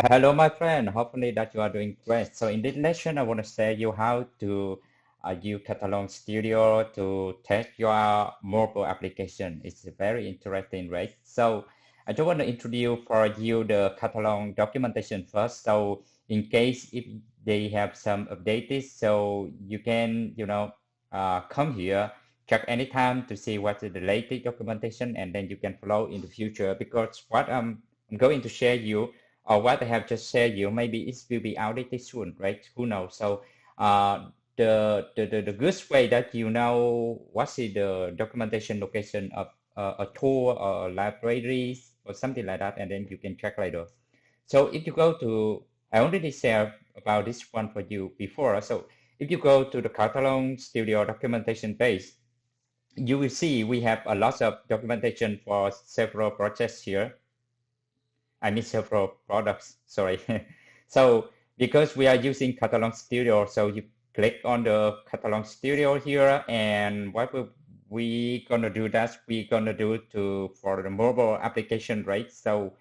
Hello, my friend. Hopefully that you are doing great. So in this lesson, I want to share you how to use Catalan Studio to test your mobile application. It's very interesting, right? So I just want to introduce for you the Catalan documentation first. So in case if they have some updates, so you can, come here, check anytime to see what is the latest documentation, and then you can follow in the future. Because what I'm going to share you or what I have just said you, maybe it will be outdated soon, right? Who knows? So the good way that you know what is the documentation location of a tool or libraries or something like that, and then you can check later. So if you go to, I already shared about this one for you before. So if you go to the Catalan Studio documentation page, you will see we have a lot of documentation for several projects here. I mean several products, sorry. So because we are using KatalonStudio, so you click on the KatalonStudio here, and what we gonna do that we gonna do to for the mobile application, right? So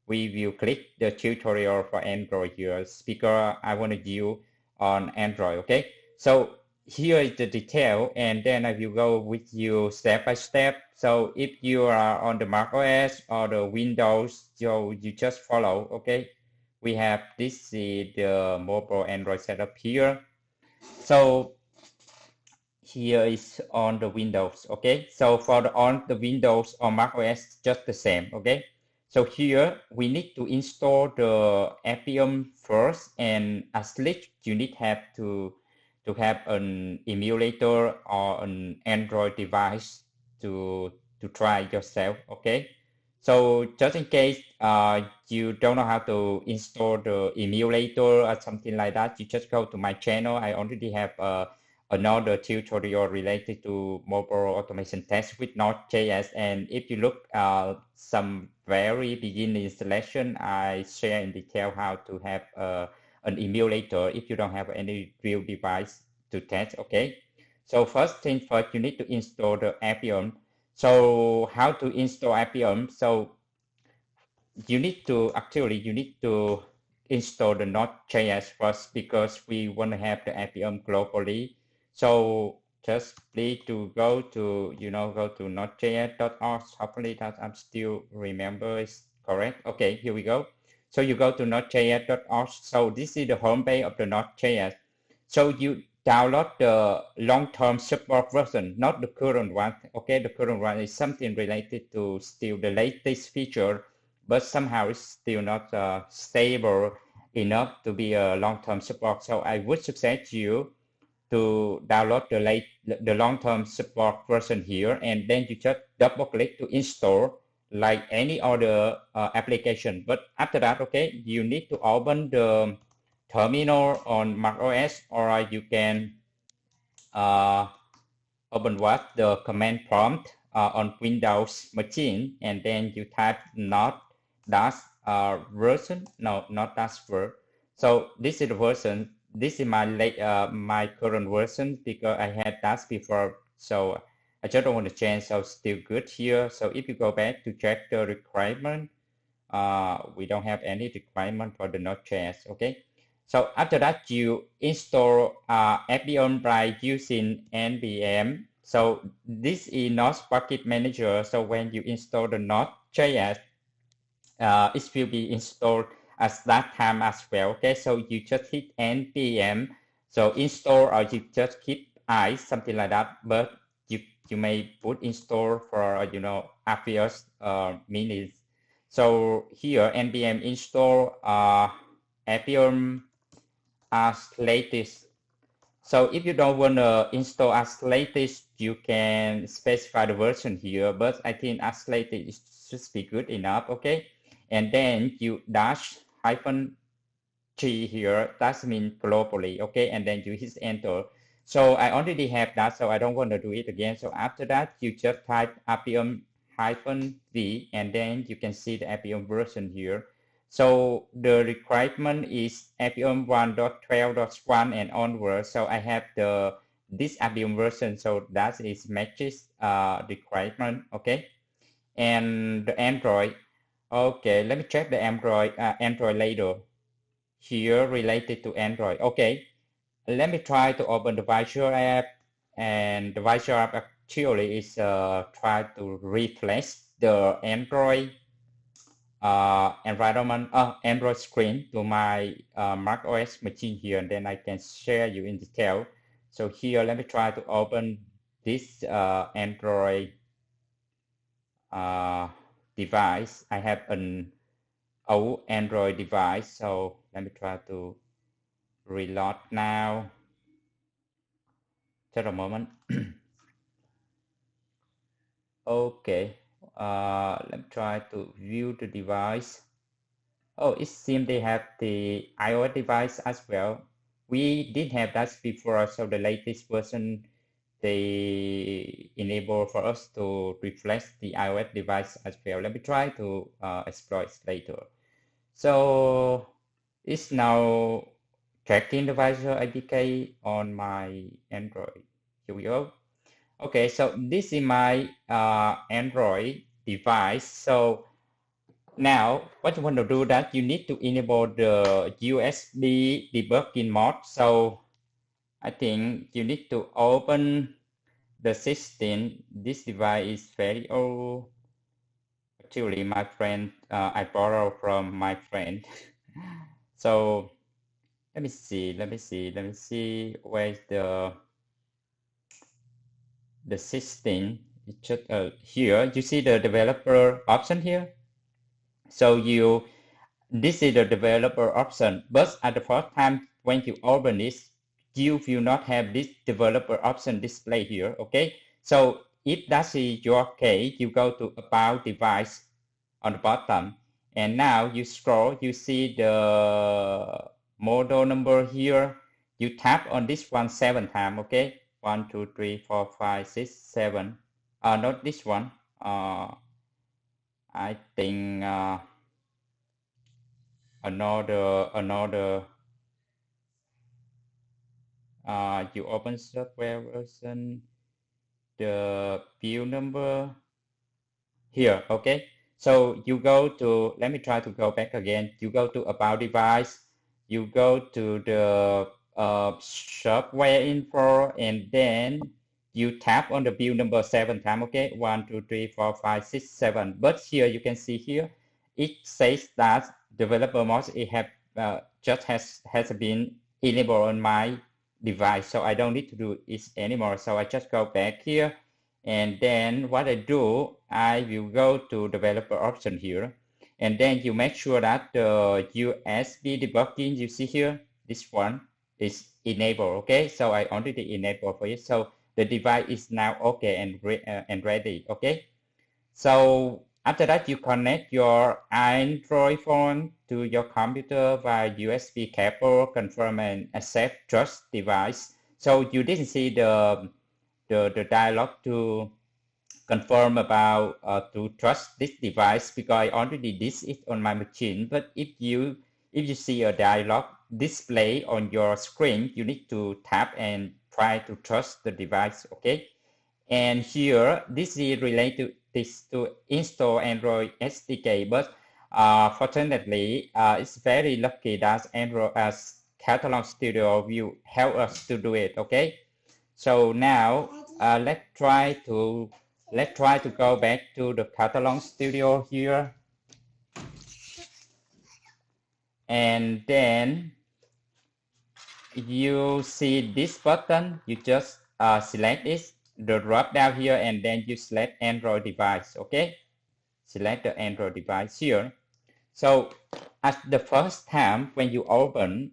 we will click the tutorial for Android here. Speaker I want to use on Android, okay? So here is the detail, and then I will go with you step by step. So if you are on the Mac OS or the Windows, so you just follow, okay? We have this is the mobile Android setup here. So here is on the Windows, okay? So for on the Windows or Mac OS, just the same, okay? So here we need to install the Appium first, and at least you need to have an emulator or an Android device to try yourself, okay? So just in case you don't know how to install the emulator or something like that, you just go to my channel. I already have another tutorial related to mobile automation test with Node.js. And if you look some very beginning installation, I share in detail how to have an emulator if you don't have any real device to test, okay? So first thing first, you need to install the Appium. So how to install Appium? So you need to install the Node.js first because we want to have the Appium globally. So just need to go to go to nodejs.org. Hopefully that I'm still remember is correct. Okay, here we go. So you go to nodejs.org. So this is the homepage of the Node.js. So you download the long-term support version, not the current one. Okay, the current one is something related to still the latest feature, but somehow it's still not stable enough to be a long-term support. So I would suggest you to download the long-term support version here, and then you just double-click to install like any other application. But after that, okay, you need to open the terminal on Mac OS, or you can open what the command prompt on Windows machine, and then you type not dash version, no, not dash ver. So this is the version. This is my my current version because I had that before. So I just don't want to change. So still good here. So if you go back to check the requirement, we don't have any requirement for the Node.js. Okay. So after that, you install Appium by using npm. So this is Node Bucket Manager. So when you install the Node.js, it will be installed at that time as well. Okay, so you just hit npm. So install, or you just keep I, something like that. But you may put install for obvious minutes. So here npm install Appium as latest. So if you don't want to install as latest, you can specify the version here, but I think as latest should be good enough, okay? And then you dash -g here, that means globally, okay? And then you hit enter. So I already have that, so I don't want to do it again. So after that, you just type Appium -v, and then you can see the Appium version here. So the requirement is Appium 1.12.1 and onward. So I have this Appium version, so that is matches requirement, okay? And the Android, Okay, let me check the Android later. Here related to Android. Okay, let me try to open the visual app, and the visual app actually is try to replace the Android environment, Android screen to my Mac OS machine here, and then I can share you in detail. So here, let me try to open this Android device. I have an old Android device, so let me try to reload now. Just a moment. Okay, let me try to view the device. Oh, it seems they have the iOS device as well. We did have that before, so the latest version they enable for us to refresh the iOS device as well. Let me try to exploit later. So it's now tracking the visual IDK on my Android. Here we go. Okay, so this is my Android device. So now what you want to do that you need to enable the USB debugging mode. So I think you need to open the system. This device is very old. Actually, my friend, I borrowed from my friend. So let me see where's the system. It's just here. You see the developer option here. So this is the developer option, but at the first time when you open this, you will not have this developer option display here. Okay. So if that is your case, you go to about device on the bottom, and now you scroll, you see the model number here. You tap on this one 7 times. Okay. 1, 2, 3, 4, 5, 6, 7. Not this one. I think another you open software version, the build number here. Okay, so you go to, let me try to go back again. You go to about device, you go to the software info, and then you tap on the build number 7 times. Okay, 1, 2, 3, 4, 5, 6, 7. But here you can see here it says that developer mode it have just has been enabled on my device, so I don't need to do it anymore. So I just go back here, and then what I do, I will go to developer option here, and then you make sure that the USB debugging you see here, this one is enabled. Okay, so I already enabled for it, so the device is now okay and ready. Okay, so after that, you connect your Android phone to your computer via USB cable, confirm and accept trust device. So you didn't see the dialog to confirm about to trust this device because I already did it on my machine. But if you see a dialog display on your screen, you need to tap and try to trust the device. Okay. And here, this is related to install Android SDK, but fortunately, it's very lucky that Android as KatalonStudio will help us to do it. Okay, so now let's try to go back to the KatalonStudio here, and then you see this button. You just select it, the drop down here, and then you select Android device. Okay, select the Android device here. So at the first time when you open,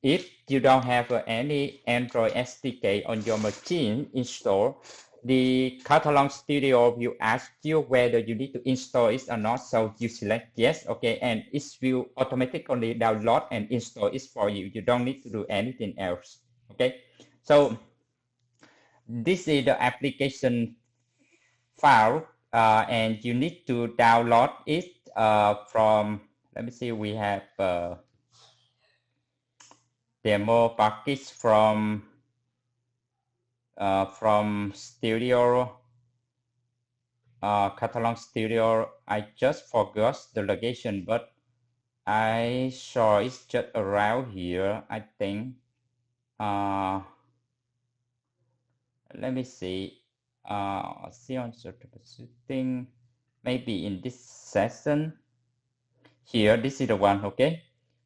if you don't have any Android SDK on your machine installed, the KatalonStudio will ask you whether you need to install it or not. So you select yes, okay, and it will automatically download and install it for you. You don't need to do anything else. Okay, so this is the application file, and you need to download it from. Let me see. We have demo package from Studio KatalonStudio. I just forgot the location, but I saw it's just around here, I think. Let me see. See on setting. Maybe in this session. Here, this is the one, okay?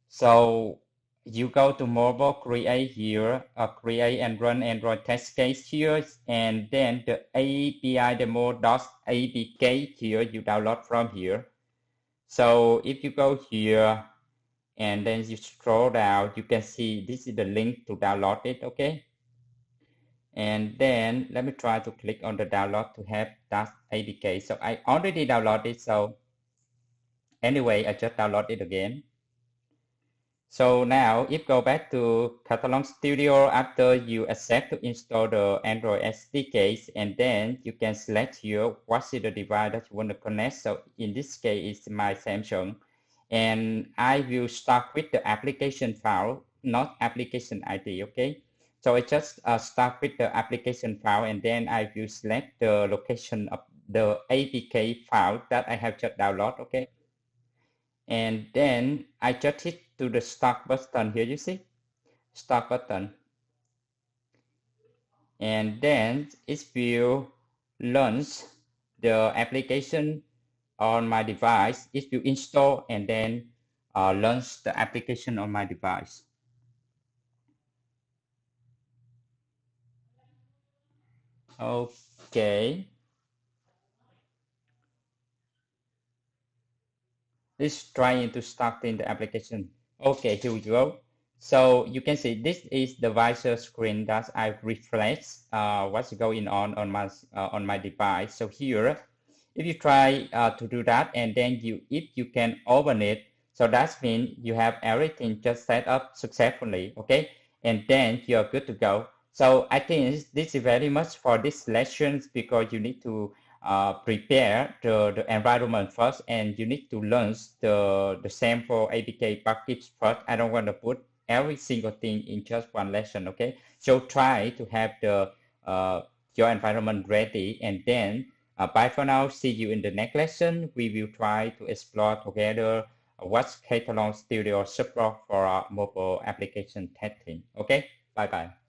So you go to mobile, create here, create and run Android test case here, and then the API demo.apk here, you download from here. So if you go here and then you scroll down, you can see this is the link to download it, okay? And then let me try to click on the download to have that APK. So I already downloaded, so anyway, I just download it again. So now if go back to KatalonStudio after you accept to install the Android SDK, and then you can select here what is the device that you want to connect. So in this case, it's my Samsung. And I will start with the application file, not application ID, okay? So I just start with the application file, and then I will select the location of the APK file that I have just downloaded, okay? And then I just hit to the start button here, you see? Start button. And then it will launch the application on my device. It will install and then launch the application on my device. Okay. It's trying to start in the application. Okay, here we go. So you can see this is the visor screen that I reflect what's going on my device. So here, if you try to do that, and then if you can open it, so that means you have everything just set up successfully, okay? And then you're good to go. So I think this is very much for this lesson because you need to prepare the environment first, and you need to learn the sample APK package first. I don't want to put every single thing in just one lesson, okay? So try to have the your environment ready, and then bye for now. See you in the next lesson. We will try to explore together what's KatalonStudio support for mobile application testing. Okay, bye bye.